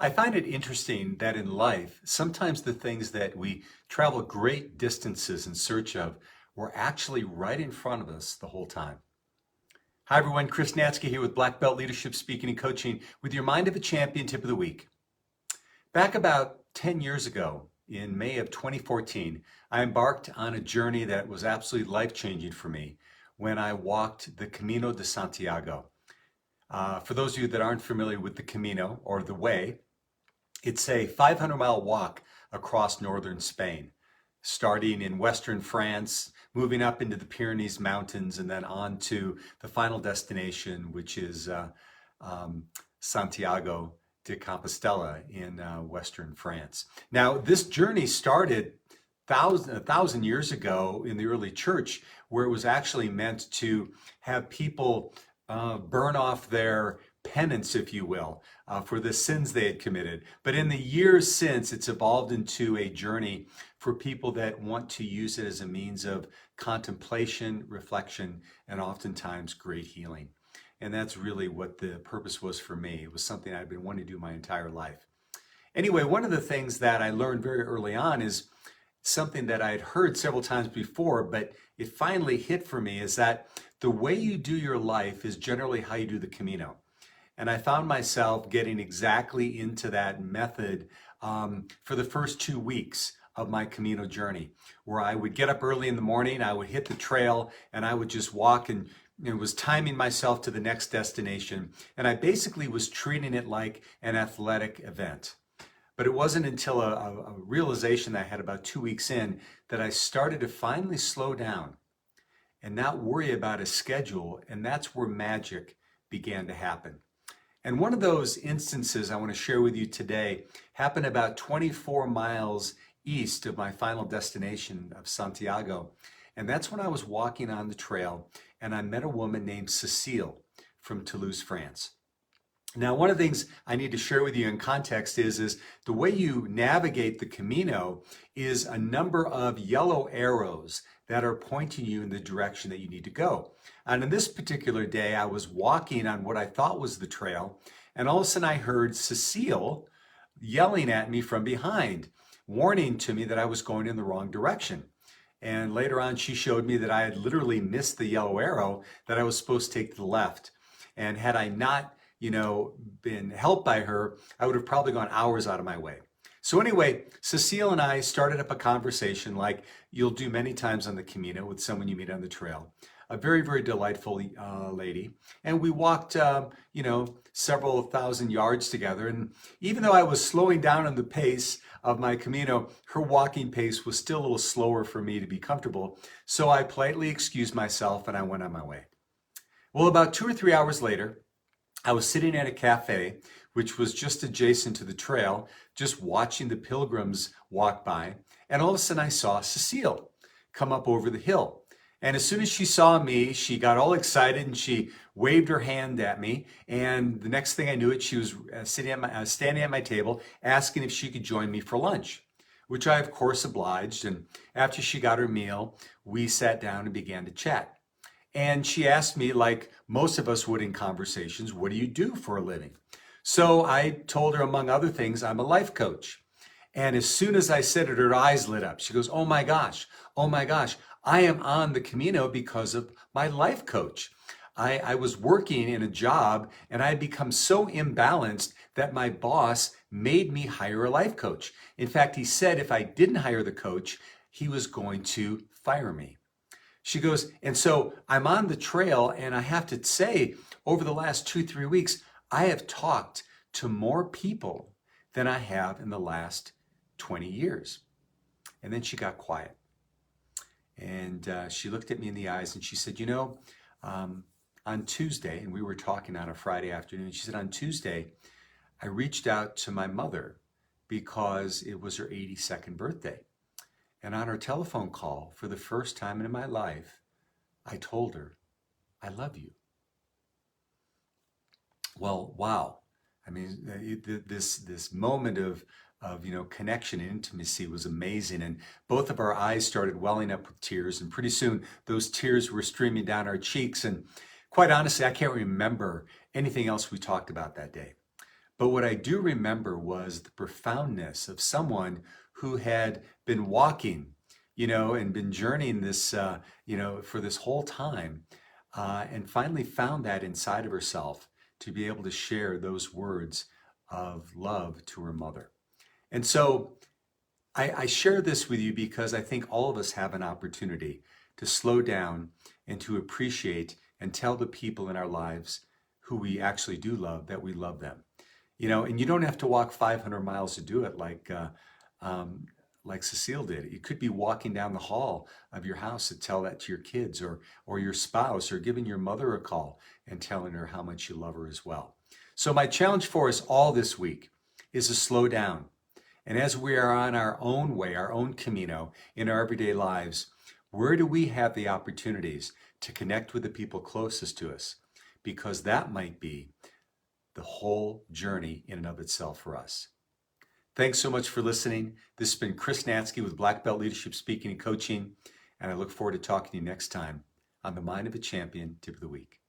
I find it interesting that in life, sometimes the things that we travel great distances in search of were actually right in front of us the whole time. Hi everyone, Chris NATZKE here with Black Belt Leadership Speaking and Coaching with your Mind of a Champion tip of the week. Back about 10 years ago, in May of 2014, I embarked on a journey that was absolutely life-changing for me when I walked the Camino de Santiago. For those of you that aren't familiar with the Camino or the Way, it's a 500-mile walk across northern Spain, starting in western France, moving up into the Pyrenees Mountains, and then on to the final destination, which is Santiago de Compostela in western France. Now, this journey started a thousand years ago in the early church, where it was actually meant to have people burn off their penance, if you will, for the sins they had committed. But in the years since, it's evolved into a journey for people that want to use it as a means of contemplation, reflection, and oftentimes great healing. And that's really what the purpose was for me. It was something I'd been wanting to do my entire life. Anyway, one of the things that I learned very early on is something that I had heard several times before, but it finally hit for me, is that the way you do your life is generally how you do the Camino. And I found myself getting exactly into that method for the first 2 weeks of my Camino journey, where I would get up early in the morning, I would hit the trail, and I would just walk and was timing myself to the next destination. And I basically was treating it like an athletic event. But it wasn't until a realization that I had about 2 weeks in that I started to finally slow down and not worry about a schedule, and that's where magic began to happen. And one of those instances I want to share with you today happened about 24 miles east of my final destination of Santiago. And that's when I was walking on the trail and I met a woman named Cecile from Toulouse, France. Now, one of the things I need to share with you in context is the way you navigate the Camino is a number of yellow arrows that are pointing you in the direction that you need to go. And on this particular day, I was walking on what I thought was the trail, and all of a sudden I heard Cecile yelling at me from behind, warning to me that I was going in the wrong direction. And later on, she showed me that I had literally missed the yellow arrow, that I was supposed to take to the left. And had I not been helped by her, I would have probably gone hours out of my way. So anyway, Cecile and I started up a conversation like you'll do many times on the Camino with someone you meet on the trail. A very, very delightful lady. And we walked, several thousand yards together. And even though I was slowing down on the pace of my Camino, her walking pace was still a little slower for me to be comfortable. So I politely excused myself and I went on my way. Well, about 2 or 3 hours later, I was sitting at a cafe, which was just adjacent to the trail, just watching the pilgrims walk by. And all of a sudden I saw Cecile come up over the hill. And as soon as she saw me, she got all excited and she waved her hand at me. And the next thing I knew it, she was standing at my table, asking if she could join me for lunch, which I, of course, obliged. And after she got her meal, we sat down and began to chat. And she asked me, like most of us would in conversations, what do you do for a living? So I told her, among other things, I'm a life coach. And as soon as I said it, her eyes lit up. She goes, oh my gosh, I am on the Camino because of my life coach. I was working in a job and I had become so imbalanced that my boss made me hire a life coach. In fact, he said if I didn't hire the coach, he was going to fire me. She goes, and so I'm on the trail, and I have to say, over the last 2-3 weeks, I have talked to more people than I have in the last 20 years. And then she got quiet. And she looked at me in the eyes and she said, on Tuesday, and we were talking on a Friday afternoon, she said, on Tuesday, I reached out to my mother because it was her 82nd birthday. And on our telephone call, for the first time in my life, I told her, I love you. Well, wow. I mean, this moment of connection and intimacy was amazing. And both of our eyes started welling up with tears. And pretty soon, those tears were streaming down our cheeks. And quite honestly, I can't remember anything else we talked about that day. But what I do remember was the profoundness of someone who had been walking, and been journeying this, for this whole time, and finally found that inside of herself to be able to share those words of love to her mother. And so I share this with you because I think all of us have an opportunity to slow down and to appreciate and tell the people in our lives who we actually do love that we love them. And you don't have to walk 500 miles to do it like Cecile did. You could be walking down the hall of your house to tell that to your kids or your spouse, or giving your mother a call and telling her how much you love her as well. So my challenge for us all this week is to slow down. And as we are on our own way, our own Camino in our everyday lives, where do we have the opportunities to connect with the people closest to us? Because that might be the whole journey in and of itself for us. Thanks so much for listening. This has been Chris NATZKE with Black Belt Leadership Speaking and Coaching, and I look forward to talking to you next time on the Mind of a Champion Tip of the Week.